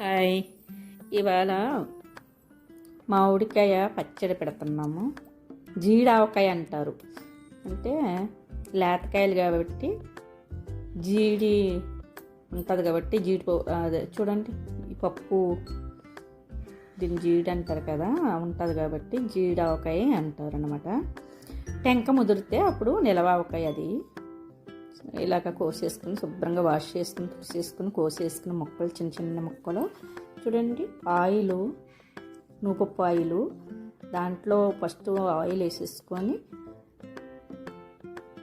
Hi. ఇవాళ మామిడికాయ పచ్చడి పెడుతున్నాము. జీడావకాయ అంటారు. అంటే లేతకాయలు కాబట్టి జీడి ఉంటుంది కాబట్టి అదే చూడండి, ఈ పప్పు దీన్ని జీడి అంటారు కదా, ఉంటుంది కాబట్టి జీడావకాయ అంటారు అన్నమాట. టెంక ముదిరితే అప్పుడు నిలవావకాయ. అది ఇలాగ కోసేసుకుని శుభ్రంగా వాష్ చేసుకుని తుడిసేసుకుని కోసేసుకుని ముక్కలు చిన్న చిన్న ముక్కలు చూడండి. ఆయిలు, నూపప్పు ఆయిలు, దాంట్లో ఫస్ట్ ఆయిల్ వేసేసుకొని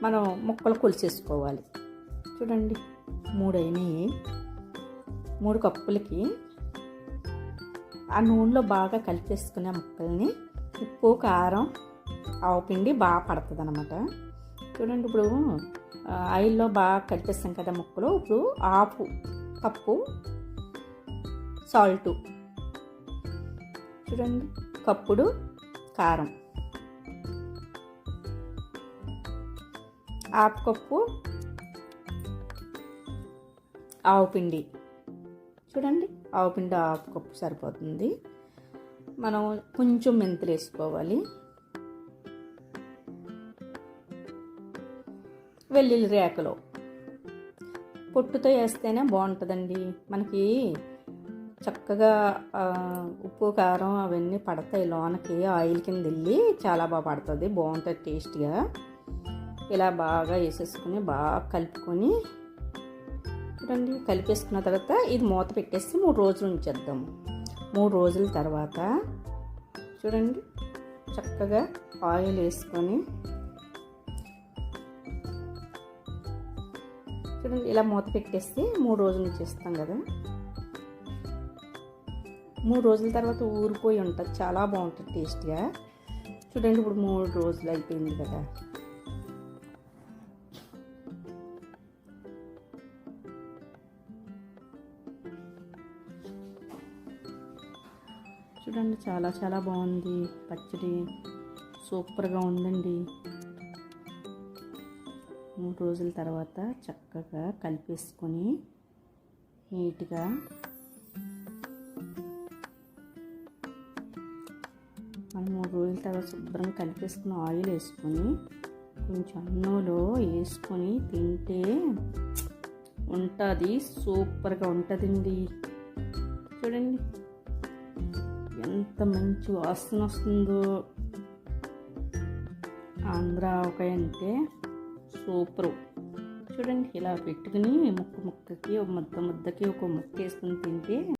మనం ముక్కలు కొలిసేసుకోవాలి. చూడండి 3 అయినాయి. 3 కప్పులకి ఆ నూనెలో బాగా కలిపేసుకునే ముక్కల్ని ఉప్పు, కారం, ఆవపిండి బాగా పడుతుంది అన్నమాట. చూడండి, ఇప్పుడు ఆయిల్లో బాగా కలిపేస్తాం కదా ముక్కలు. ఇప్పుడు హాఫ్ కప్పు సాల్టు, చూడండి, కప్పుడు కారం, హాఫ్ కప్పు ఆవపిండి. చూడండి, ఆవపిండి హాఫ్ కప్పు సరిపోతుంది. మనం కొంచెం మెంతులు వేసుకోవాలి. వెల్లుల్లి రేకలు పొట్టుతో వేస్తేనే బాగుంటుందండి. మనకి చక్కగా ఉప్పు, కారం అవన్నీ పడతాయి లోనకి, ఆయిల్ కింద వెళ్ళి చాలా బాగా పడుతుంది, బాగుంటుంది టేస్ట్గా. ఇలా బాగా వేసేసుకుని బాగా కలుపుకొని చూడండి, కలిపేసుకున్న తర్వాత ఇది మూత పెట్టేసి 3 రోజులు ఉంచేద్దాము. 3 రోజుల తర్వాత చూడండి, చక్కగా ఆయిల్ వేసుకొని చూడండి, ఇలా మూత పెట్టేస్తే 3 రోజులు ఉంచేస్తాం కదా. 3 రోజుల తర్వాత ఊరిపోయి ఉంటుంది, చాలా బాగుంటుంది టేస్ట్గా. చూడండి, ఇప్పుడు 3 రోజులు అయిపోయింది కదా. చూడండి, చాలా చాలా బాగుంది పచ్చడి, సూపర్గా ఉందండి. 3 రోజుల తర్వాత చక్కగా కలిపేసుకొని నీట్గా మనం 3 రోజుల తర్వాత శుభ్రంగా కలిపేసుకుని ఆయిల్ వేసుకొని కొంచెం అన్నంలో వేసుకొని తింటే ఉంటుంది, సూపర్గా ఉంటుందండి. చూడండి ఎంత మంచి వాసన వస్తుందో. ఆంధ్ర ఆవకాయ అంటే సూపరు. చూడండి, ఇలా పెట్టుకుని ముక్కకి, ఒక ముద్దకి ఒక ముక్క వేసుకుని తింటే